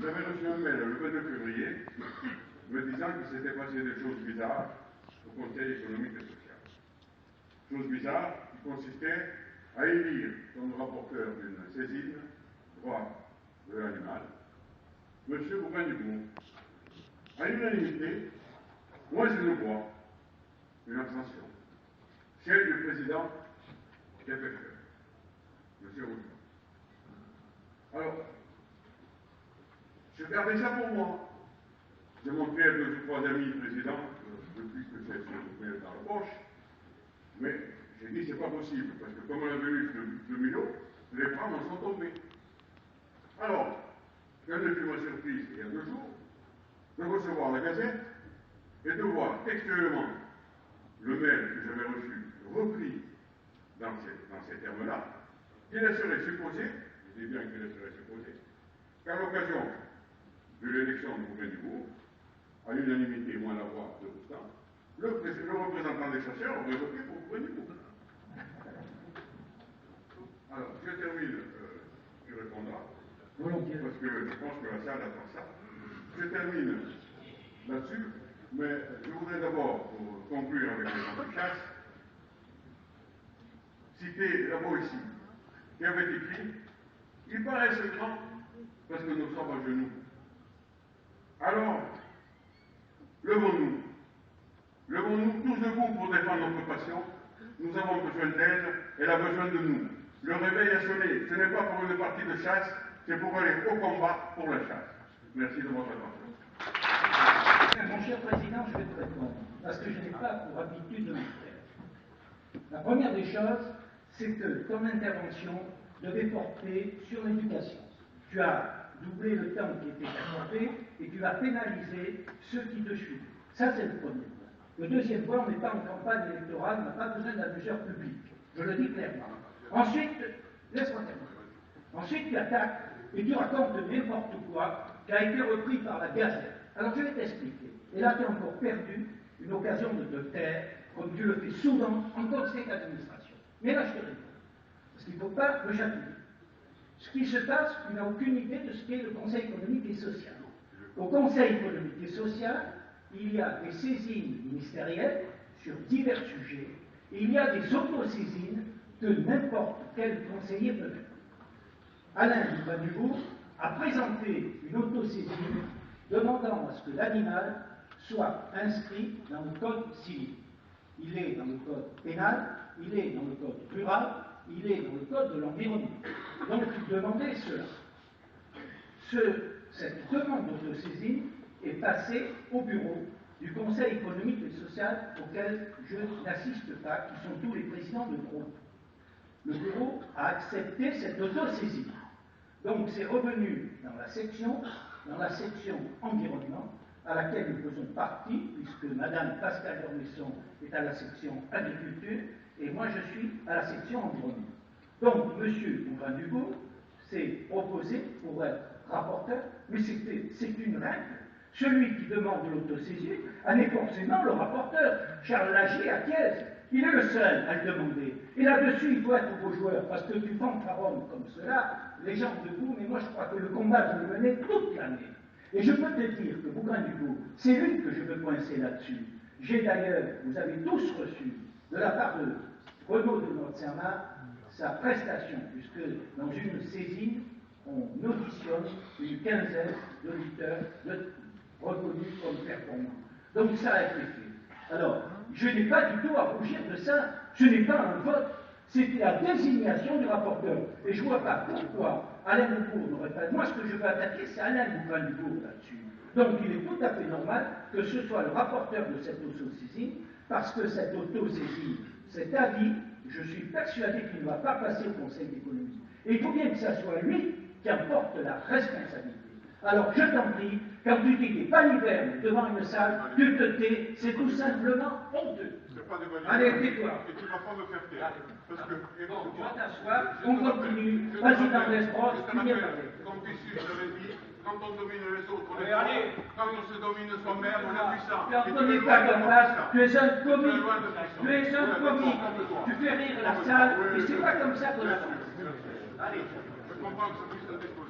j'avais reçu un mail le 22 février me disant qu'il s'était passé des choses bizarres au Conseil économique et social. Choses bizarres qui consistaient à élire comme rapporteur d'une saisine droit de l'animal M. Bougain-Dubourg. À l'unanimité, moi je le vois, une abstention, celle du président Québécois, M. Rougeau. Alors, je gardais ça pour moi. J'ai montré à 2 ou 3 amis présidents depuis que j'ai fait dans la poche, mais j'ai dit c'est pas possible, parce que comme on a venu le Milot, les bras m'en sont tombés. Alors, quelle ne fut ma surprise il y a 2 jours, de recevoir la Gazette et de voir textuellement le mail que j'avais reçu repris dans ces termes-là, qu'il serait supposé, je dis bien qu'il serait supposé, qu'à l'occasion de l'élection de Bougain-Dubourg, à l'unanimité, moins la voix de Roustan, le représentant des chasseurs aurait voté pour Bougain-Dubourg. Alors, je termine, tu répondras, parce que je pense que la salle attend ça. Je termine là-dessus, mais je voudrais d'abord, pour conclure avec les gens de chasse, citer la Boétie, qui avait écrit « Il paraît seulement parce que nous sommes à genoux. Alors, levons-nous tous debout pour défendre notre passion. Nous avons besoin d'elle, elle a besoin de nous. Le réveil a sonné, ce n'est pas pour une partie de chasse, c'est pour aller au combat pour la chasse. » Merci de votre attention. Mon cher Président, je vais te répondre, parce que je n'ai pas pour habitude de me taire. La première des choses, c'est que ton intervention devait porter sur l'éducation. Tu as doublé le temps qui était accordé et tu vas pénaliser ceux qui te suivent. Ça, c'est le premier point. Le deuxième point, on n'est pas en campagne électorale, on n'a pas besoin d'amuseurs publics. Je le dis clairement. Ensuite, laisse-moi terminer. Ensuite, tu attaques et tu racontes n'importe quoi qui a été repris par la Gazette. Alors, je vais t'expliquer. Et là, tu as encore perdu une occasion de te taire, comme tu le fais souvent en conseil d'administration. Mais là, je te réponds. Parce qu'il ne faut pas me chatouiller. Ce qui se passe, tu n'as aucune idée de ce qu'est le Conseil économique et social. Au Conseil économique et social, il y a des saisines ministérielles sur divers sujets, et il y a des autosaisines de n'importe quel conseiller peut être. Alain Bougain-Dubourg a présenté une autosaisine demandant à ce que l'animal soit inscrit dans le code civil. Il est dans le code pénal, il est dans le code rural, il est dans le code de l'environnement. Donc, il demandait cela. Cette demande d'autosaisine est passée au bureau du Conseil économique et social auquel je n'assiste pas, qui sont tous les présidents de groupe. Le bureau a accepté cette autosaisine. Donc, c'est revenu dans la section environnement, à laquelle nous faisons partie, puisque Mme Pascale Dormesson est à la section agriculture, et moi je suis à la section environnement. Donc, M. Bougain-Dubourg s'est proposé pour être rapporteur, mais c'est une règle. Celui qui demande l'autosaisine en est forcément le rapporteur. Charles Lagier à Thiès, il est le seul à le demander. Et là-dessus, il faut être beau joueur, parce que tu fanfaronnes comme cela, les gens debout, mais moi je crois que le combat, je le menais toute l'année. Et je peux te dire que Bougain-Dubourg, c'est lui que je veux coincer là-dessus. J'ai d'ailleurs, vous avez tous reçu, de la part de Renaud de Notre-Sermat, sa prestation, puisque dans une saisine, on auditionne une quinzaine d'auditeurs reconnus comme performants. Donc ça a été fait. Alors, je n'ai pas du tout à rougir de ça. Ce n'est pas un vote, c'était la désignation du rapporteur. Et je ne vois pas pourquoi Alain Dubourg n'aurait pas... Moi, ce que je veux attaquer, c'est Alain Bougain-Dubourg là-dessus. Donc, il est tout à fait normal que ce soit le rapporteur de cette autosaisine, parce que cette autosaisine, cet avis, je suis persuadé qu'il ne va pas passer au Conseil économique. Et il faut bien que ce soit lui qui en porte la responsabilité. Alors, je t'en prie, quand tu dis des balivernes devant une salle, tu te tais, c'est tout simplement honteux. Allez, tais-toi. Et tu ne vas pas me faire taire. Parce que, bon, tu vas t'asseoir, on continue. Vas-y dans l'espace, tu viens parler. Comme ici, je l'avais dit, quand on domine les autres, on est fort. Quand on se domine soi-même, on est puissant. Tu n'en connais pas ta place, tu es un comique. Tu es un comique. Tu fais rire la salle, et c'est pas comme ça qu'on avance. Allez. Je comprends que ça puisse être